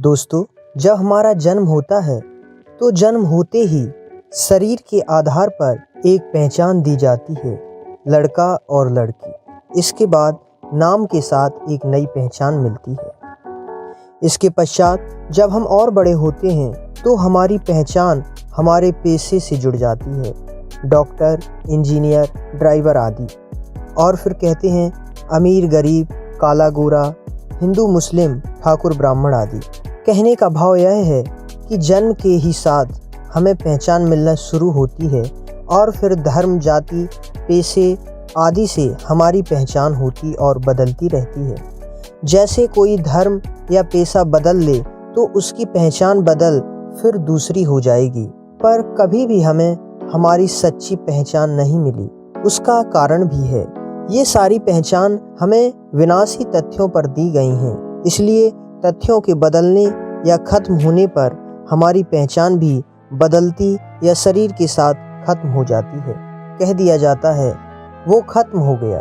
दोस्तों, जब हमारा जन्म होता है तो जन्म होते ही शरीर के आधार पर एक पहचान दी जाती है, लड़का और लड़की। इसके बाद नाम के साथ एक नई पहचान मिलती है। इसके पश्चात जब हम और बड़े होते हैं तो हमारी पहचान हमारे पेशे से जुड़ जाती है, डॉक्टर, इंजीनियर, ड्राइवर आदि। और फिर कहते हैं अमीर गरीब, काला गोरा, हिंदू मुस्लिम, ठाकुर ब्राह्मण आदि। कहने का भाव यह है कि जन्म के ही साथ हमें पहचान मिलना शुरू होती है और फिर धर्म, जाति, पेशे आदि से हमारी पहचान होती और बदलती रहती है। जैसे कोई धर्म या पेशा बदल ले तो उसकी पहचान बदल फिर दूसरी हो जाएगी, पर कभी भी हमें हमारी सच्ची पहचान नहीं मिली। उसका कारण भी है, ये सारी पहचान हमें विनाशी तथ्यों पर दी गई हैं। इसलिए तथ्यों के बदलने या खत्म होने पर हमारी पहचान भी बदलती या शरीर के साथ खत्म हो जाती है। कह दिया जाता है वो खत्म हो गया,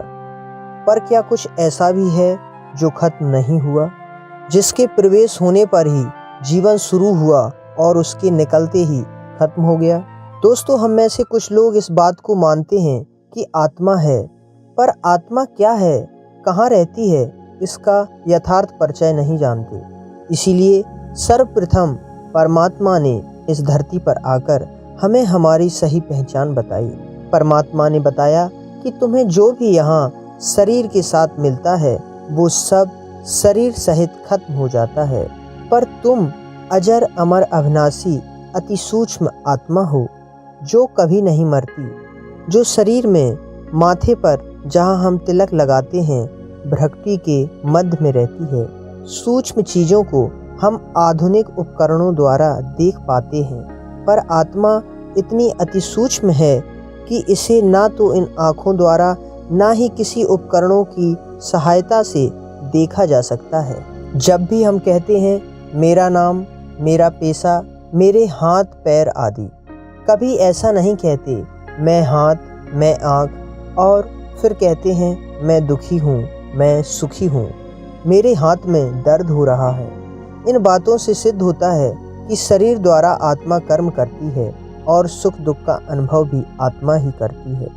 पर क्या कुछ ऐसा भी है जो खत्म नहीं हुआ, जिसके प्रवेश होने पर ही जीवन शुरू हुआ और उसके निकलते ही खत्म हो गया? दोस्तों, हम में से कुछ लोग इस बात को मानते हैं कि आत्मा है, पर आत्मा क्या है, कहाँ रहती है, इसका यथार्थ परिचय नहीं जानते। इसीलिए सर्वप्रथम परमात्मा ने इस धरती पर आकर हमें हमारी सही पहचान बताई। परमात्मा ने बताया कि तुम्हें जो भी यहाँ शरीर के साथ मिलता है वो सब शरीर सहित खत्म हो जाता है, पर तुम अजर अमर अविनाशी अति सूक्ष्म आत्मा हो जो कभी नहीं मरती, जो शरीर में माथे पर जहाँ हम तिलक लगाते हैं भ्रकुटी के मध्य में रहती है। सूक्ष्म चीज़ों को हम आधुनिक उपकरणों द्वारा देख पाते हैं, पर आत्मा इतनी अति सूक्ष्म है कि इसे ना तो इन आँखों द्वारा ना ही किसी उपकरणों की सहायता से देखा जा सकता है। जब भी हम कहते हैं मेरा नाम, मेरा पेशा, मेरे हाथ पैर आदि, कभी ऐसा नहीं कहते मैं हाथ, मैं आँख, और फिर कहते हैं मैं दुखी हूँ, मैं सुखी हूँ, मेरे हाथ में दर्द हो रहा है। इन बातों से सिद्ध होता है कि शरीर द्वारा आत्मा कर्म करती है और सुख दुख का अनुभव भी आत्मा ही करती है।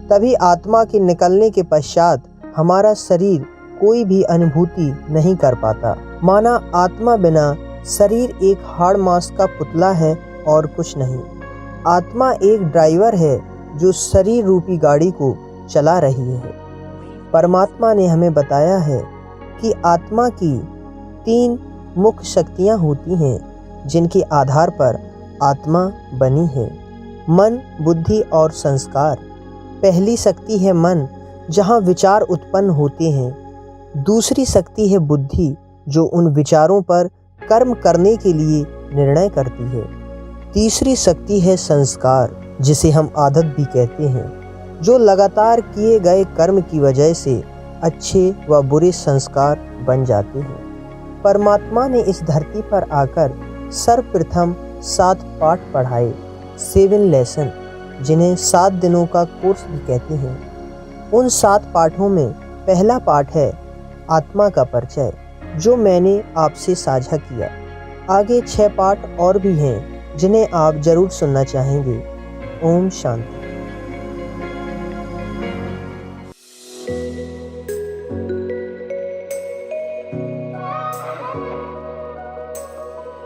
तभी आत्मा के निकलने के पश्चात हमारा शरीर कोई भी अनुभूति नहीं कर पाता। माना आत्मा बिना शरीर एक हाड़ मांस का पुतला है और कुछ नहीं। आत्मा एक ड्राइवर है जो शरीर रूपी गाड़ी को चला रही है। परमात्मा ने हमें बताया है कि आत्मा की 3 मुख्य शक्तियाँ होती हैं जिनके आधार पर आत्मा बनी है: मन, बुद्धि और संस्कार। पहली शक्ति है मन, जहाँ विचार उत्पन्न होते हैं। दूसरी शक्ति है बुद्धि, जो उन विचारों पर कर्म करने के लिए निर्णय करती है। तीसरी शक्ति है संस्कार, जिसे हम आदत भी कहते हैं, जो लगातार किए गए कर्म की वजह से अच्छे व बुरे संस्कार बन जाते हैं। परमात्मा ने इस धरती पर आकर सर्वप्रथम 7 पाठ पढ़ाए, 7 लेसन, जिन्हें 7 दिनों का कोर्स भी कहते हैं। उन 7 पाठों में पहला पाठ है आत्मा का परिचय, जो मैंने आपसे साझा किया। आगे 6 पाठ और भी हैं जिन्हें आप जरूर सुनना चाहेंगे। ओम शांति।